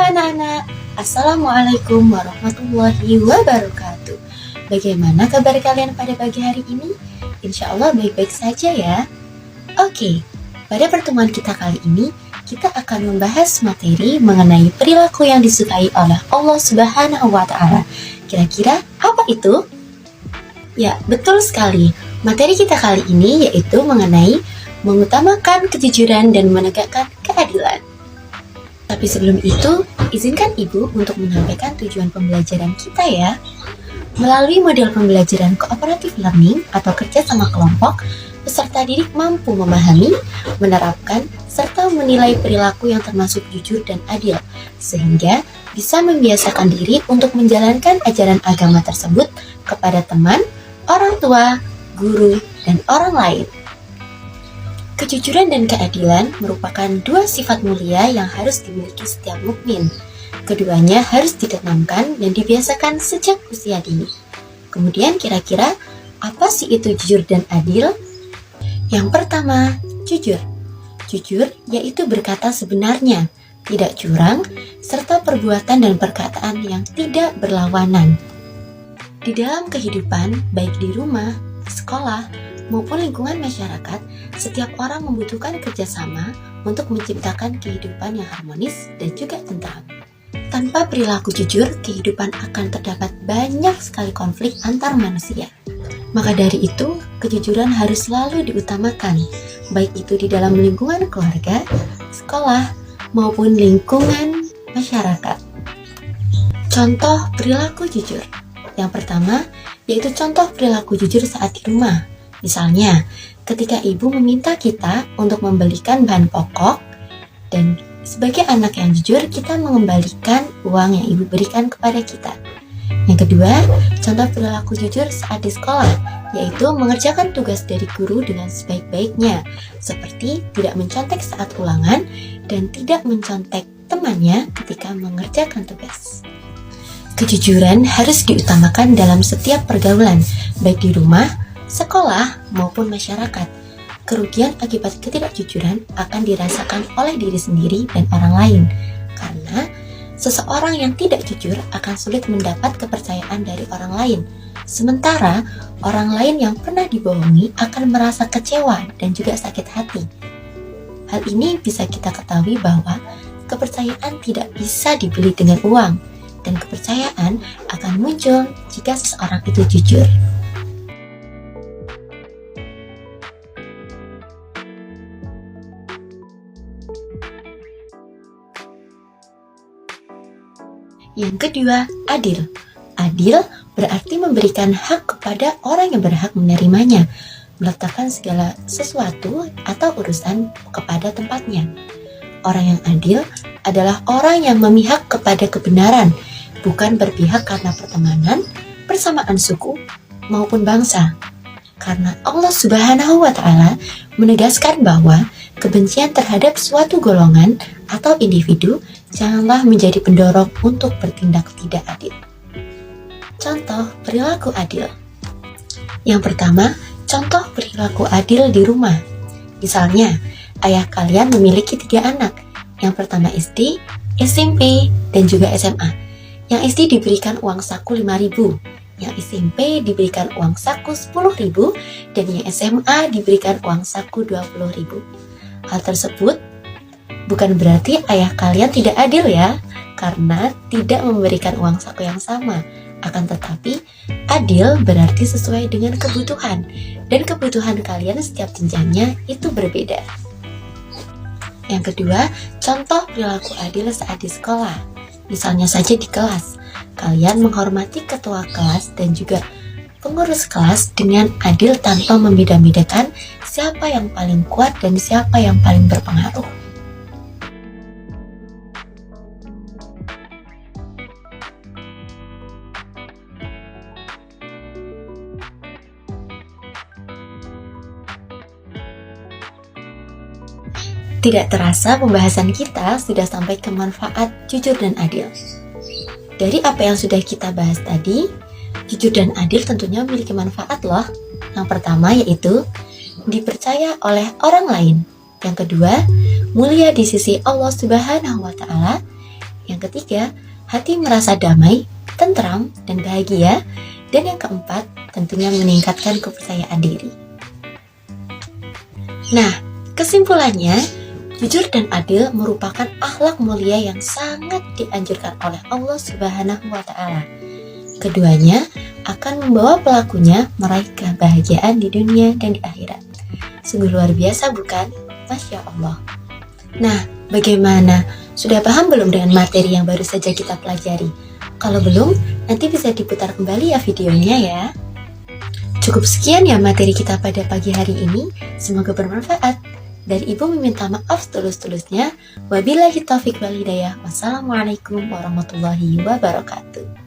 anak-anak, Assalamualaikum warahmatullahi wabarakatuh. Bagaimana kabar kalian pada pagi hari ini? Insya Allah baik-baik saja ya. Oke, pada pertemuan kita kali ini, kita akan membahas materi mengenai perilaku yang disukai oleh Allah Subhanahu wa Ta'ala. Kira-kira apa itu? Ya, betul sekali. Materi kita kali ini yaitu mengenai mengutamakan kejujuran dan menegakkan keadilan. Tapi sebelum itu, izinkan Ibu untuk menyampaikan tujuan pembelajaran kita ya. Melalui model pembelajaran cooperative learning atau kerja sama kelompok, peserta didik mampu memahami, menerapkan, serta menilai perilaku yang termasuk jujur dan adil, sehingga bisa membiasakan diri untuk menjalankan ajaran agama tersebut kepada teman, orang tua, guru, dan orang lain. Kejujuran dan keadilan merupakan dua sifat mulia yang harus dimiliki setiap mukmin. Keduanya harus ditanamkan dan dibiasakan sejak usia dini. Kemudian kira-kira apa sih itu jujur dan adil? Yang pertama, jujur. Jujur yaitu berkata sebenarnya, tidak curang, serta perbuatan dan perkataan yang tidak berlawanan. Di dalam kehidupan, baik di rumah, sekolah, maupun lingkungan masyarakat, setiap orang membutuhkan kerjasama untuk menciptakan kehidupan yang harmonis dan juga tentram. Tanpa perilaku jujur, kehidupan akan terdapat banyak sekali konflik antar manusia. Maka dari itu, kejujuran harus selalu diutamakan, baik itu di dalam lingkungan keluarga, sekolah, maupun lingkungan masyarakat. Contoh perilaku jujur. Yang pertama, yaitu contoh perilaku jujur saat di rumah. Misalnya, ketika ibu meminta kita untuk membelikan bahan pokok dan sebagai anak yang jujur, kita mengembalikan uang yang ibu berikan kepada kita. Yang kedua, contoh perilaku jujur saat di sekolah, yaitu mengerjakan tugas dari guru dengan sebaik-baiknya, seperti tidak mencontek saat ulangan dan tidak mencontek temannya ketika mengerjakan tugas. Kejujuran harus diutamakan dalam setiap pergaulan, baik di rumah, sekolah, maupun masyarakat. Kerugian akibat ketidakjujuran akan dirasakan oleh diri sendiri dan orang lain, karena seseorang yang tidak jujur akan sulit mendapat kepercayaan dari orang lain. Sementara, orang lain yang pernah dibohongi akan merasa kecewa dan juga sakit hati. Hal ini bisa kita ketahui bahwa kepercayaan tidak bisa dibeli dengan uang, dan kepercayaan akan muncul jika seseorang itu jujur. Yang kedua, adil. Adil berarti memberikan hak kepada orang yang berhak menerimanya, meletakkan segala sesuatu atau urusan kepada tempatnya. Orang yang adil adalah orang yang memihak kepada kebenaran, bukan berpihak karena pertemanan, persamaan suku, maupun bangsa. Karena Allah Subhanahu wa Ta'ala menegaskan bahwa kebencian terhadap suatu golongan atau individu janganlah menjadi pendorong untuk bertindak tidak adil. Contoh perilaku adil. Yang pertama, contoh perilaku adil di rumah. Misalnya, ayah kalian memiliki 3 anak. Yang pertama SD, SMP, dan juga SMA. Yang SD diberikan uang saku 5.000, yang SMP diberikan uang saku 10.000, dan yang SMA diberikan uang saku 20.000. Hal tersebut bukan berarti ayah kalian tidak adil ya, karena tidak memberikan uang saku yang sama. Akan tetapi, adil berarti sesuai dengan kebutuhan, dan kebutuhan kalian setiap jenjangnya itu berbeda. Yang kedua, contoh perilaku adil saat di sekolah. Misalnya saja di kelas, kalian menghormati ketua kelas dan juga pengurus kelas dengan adil tanpa membeda-bedakan siapa yang paling kuat dan siapa yang paling berpengaruh. Tidak terasa pembahasan kita sudah sampai ke manfaat jujur dan adil. Dari apa yang sudah kita bahas tadi, jujur dan adil tentunya memiliki manfaat loh. Yang pertama yaitu dipercaya oleh orang lain. Yang kedua, mulia di sisi Allah Subhanahu wa Ta'ala. Yang ketiga, hati merasa damai, tentram, dan bahagia. Dan yang keempat, tentunya meningkatkan kepercayaan diri. Nah, kesimpulannya, jujur dan adil merupakan akhlak mulia yang sangat dianjurkan oleh Allah Subhanahu wa Ta'ala. Keduanya akan membawa pelakunya meraih kebahagiaan di dunia dan di akhirat. Sungguh luar biasa, bukan? Masya Allah. Nah, bagaimana? Sudah paham belum dengan materi yang baru saja kita pelajari? Kalau belum, nanti bisa diputar kembali ya videonya ya. Cukup sekian ya materi kita pada pagi hari ini. Semoga bermanfaat. Dari Ibu meminta maaf setulus-tulusnya. Wabillahi taufiq wal hidayah. Wassalamualaikum warahmatullahi wabarakatuh.